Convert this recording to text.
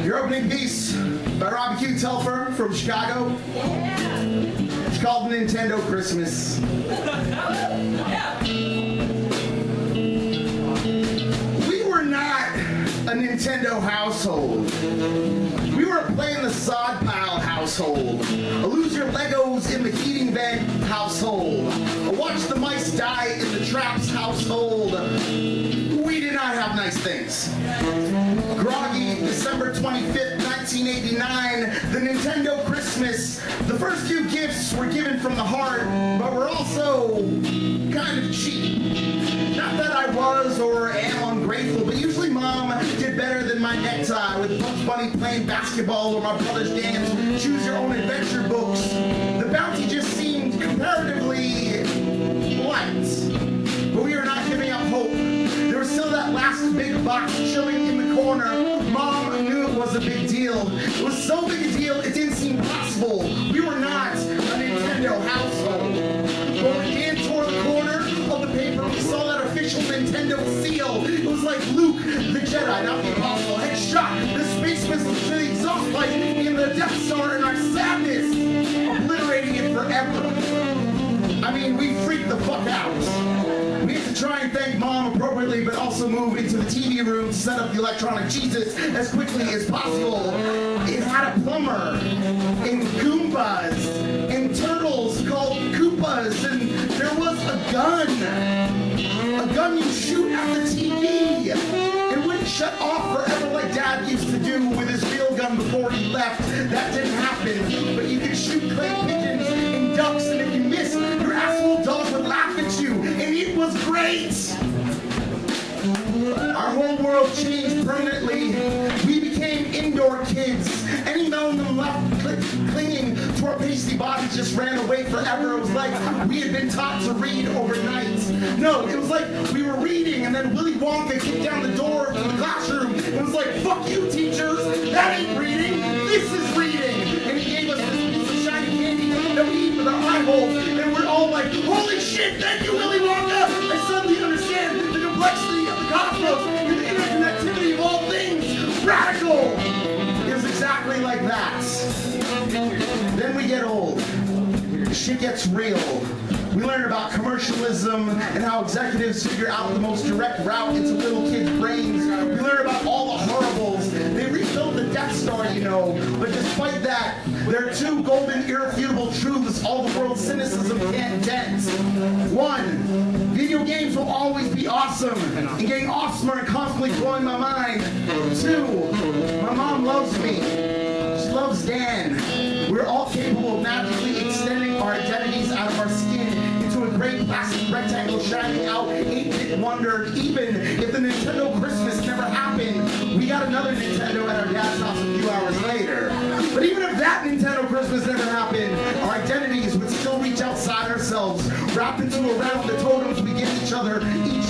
Your opening piece by Robbie Q. Telfer from Chicago. It's called Nintendo Christmas. We were not a Nintendo household. We were playing the sod pile household, a lose your Legos in the heating vent household, a watch the mice die in the traps household. We did not have nice things. Groggy, December 25th, 1989, the Nintendo Christmas. The first few gifts were given from the heart, but were also kind of cheap. Not that I was or am ungrateful, but usually Mom did better than my necktie with Bugs Bunny playing basketball or my brother's dance, choose your own adventure books. The bounty just seemed comparatively light. But we were not giving up hope. There was still that last big box chilling in the corner. Mom knew it was a big deal. It was so big a deal, it didn't seem possible. We were not a Nintendo household. But when Dan tore the corner of the paper, we saw that official Nintendo seal. It was like Luke, the Jedi, not the Apostle, had shot the space missile to the exhaust pipe in the Death Star, and our sadness, obliterating it forever. I mean, we freaked the fuck out. We had to try and thank Mom appropriately, but also move into the TV room to set up the electronic Jesus as quickly as possible. It had a plumber, and Goombas, and turtles called Koopas, and there was a gun. A gun you shoot at the TV. It wouldn't shut off forever like Dad used to do with his real gun before he left. That didn't happen. But you could shoot clay pigeons and ducks, and if you missed, your asshole dog would laugh at you. And it was great. Our whole world changed permanently. We became indoor kids. Any melanin left clinging to our pasty bodies just ran away forever. It was like we had been taught to read overnight. No, it was like we were reading and then Willy Wonka kicked down the door to the classroom. It was like, fuck you, teachers. That ain't reading. This is reading. And he gave us this piece of shiny candy that we eat with our eye holes. And we're all like, holy shit, thank you, Willy Wonka. I suddenly understand the complexity of the cosmos and the interconnectivity of all things. Radical. It was exactly like that. Then we get old. Shit gets real. We learn about commercialism and how executives figure out the most direct route into little kids' brains. We learn about all the horribles. They rebuilt the Death Star, you know, but despite that, there are two golden, irrefutable truths all the world's cynicism can't dent. One, video games will always be awesome, and getting awesomer and constantly blowing my mind. Two, my mom loves me. She loves Dan. We're all capable of magically extending our identities out of our skin into a great plastic rectangle shining out 8-bit wonder. Even if the Nintendo Christmas never happened, we got another Nintendo at our dad's house a few hours later. But even if that Nintendo Christmas never happened, our identities would still reach outside ourselves, wrapped into a round the totems we give each other each